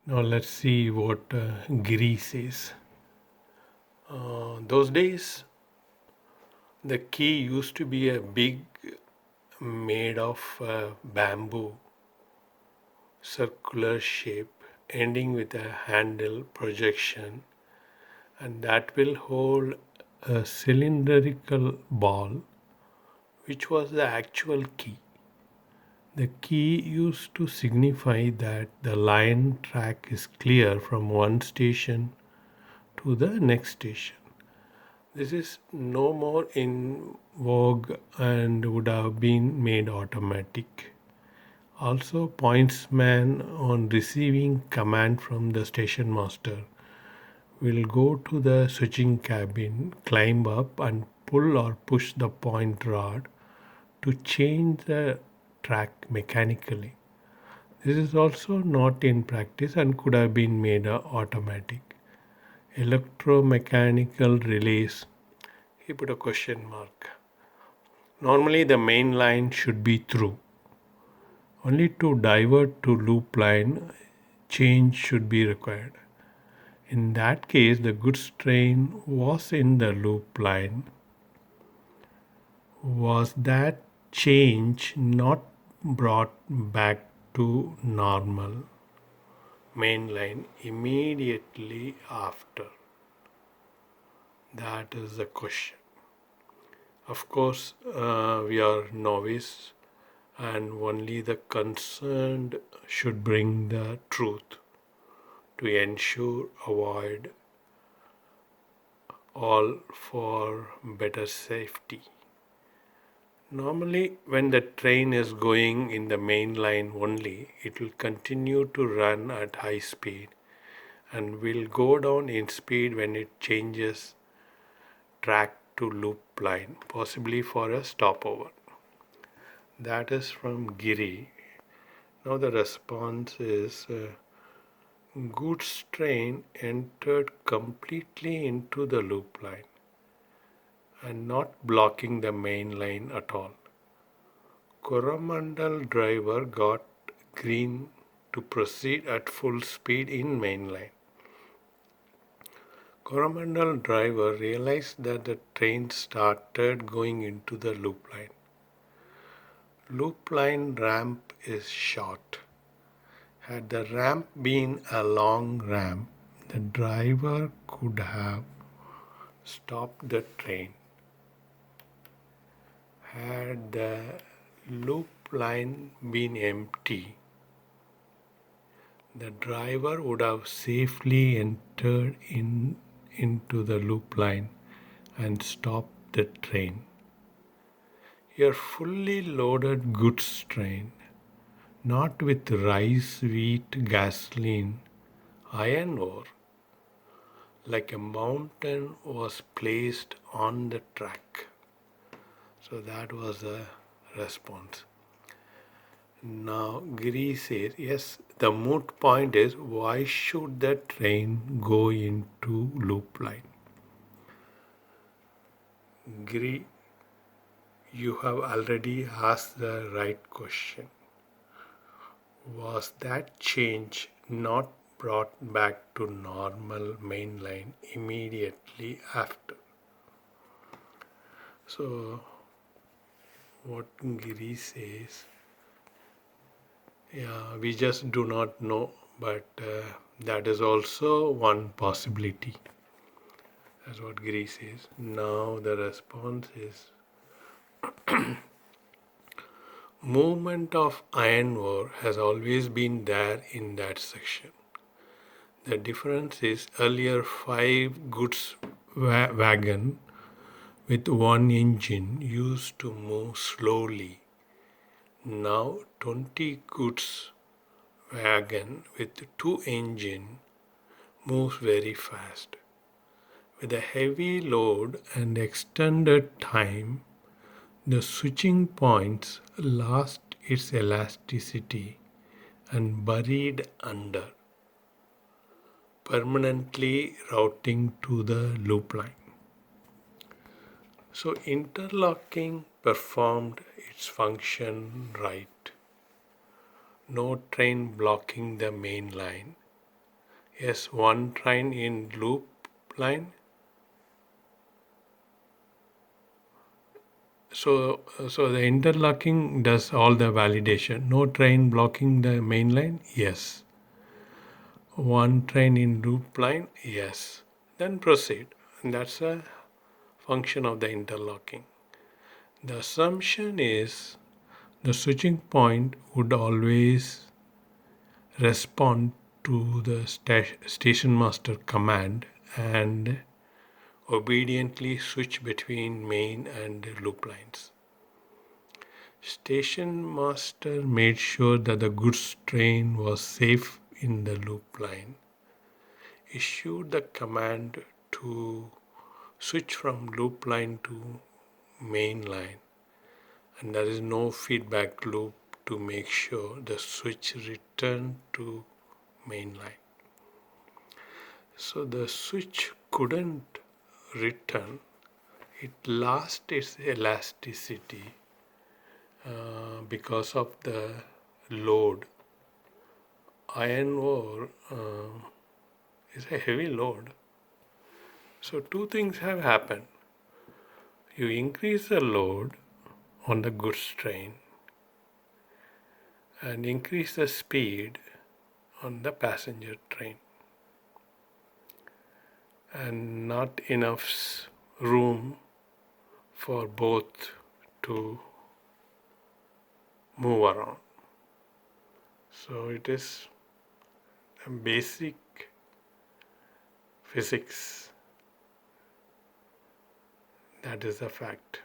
Now let's see what Giri says. Those days, the key used to be a big made of bamboo, circular shape, ending with a handle projection, and that will hold a cylindrical ball, which was the actual key. The key used to signify that the line track is clear from one station to the next station. This is no more in vogue and would have been made automatic. Also, pointsman on receiving command from the station master will go to the switching cabin, climb up and pull or push the point rod to change the track mechanically. This is also not in practice and could have been made automatic. Electromechanical relays, he put a question mark. Normally, the main line should be through. Only to divert to loop line, change should be required. In that case, the goods train was in the loop line. Was that change not brought back to normal main line immediately after? That is the question. Of course, we are novice, and only the concerned should bring the truth to ensure avoid all for better safety. Normally, when the train is going in the main line only, it will continue to run at high speed and will go down in speed when it changes track to loop line, possibly for a stopover. That is from Giri. Now the response is goods train entered completely into the loop line and not blocking the main line at all. Coromandel driver got green to proceed at full speed in main line. Coromandel driver realized that the train started going into the loop line. Loop line ramp is short. Had the ramp been a long ramp, the driver could have stopped the train. Had the loop line been empty, the driver would have safely entered into the loop line and stopped the train. Your fully loaded goods train, not with rice, wheat, gasoline, iron ore, like a mountain, was placed on the track. So that was the response. Now Giri says, yes, the moot point is why should the train go into loop line? Giri, you have already asked the right question. Was that change not brought back to normal mainline immediately after? So, what Giri says, yeah, we just do not know, but that is also one possibility. That's what Giri says. Now, the response is movement of iron ore has always been there in that section. The difference is earlier 5 goods wagon with one engine used to move slowly. Now 20 goods wagon with 2 engine moves very fast. With a heavy load and extended time, the switching points lost its elasticity and buried under, permanently routing to the loop line. So interlocking performed its function right. No train blocking the main line. Yes, one train in loop line. So the interlocking does all the validation. No train blocking the main line. Yes. One train in loop line. Yes. Then proceed. And that's a function of the interlocking. The assumption is the switching point would always respond to the station master command and obediently switch between main and loop lines. Station master made sure that the goods train was safe in the loop line, issued the command to switch from loop line to main line, and there is no feedback loop to make sure the switch returned to main line. So the switch couldn't return, it lost its elasticity because of the load. Iron ore is a heavy load. So, two things have happened. You increase the load on the goods train and increase the speed on the passenger train, and not enough room for both to move around. So, it is a basic physics. That is a fact.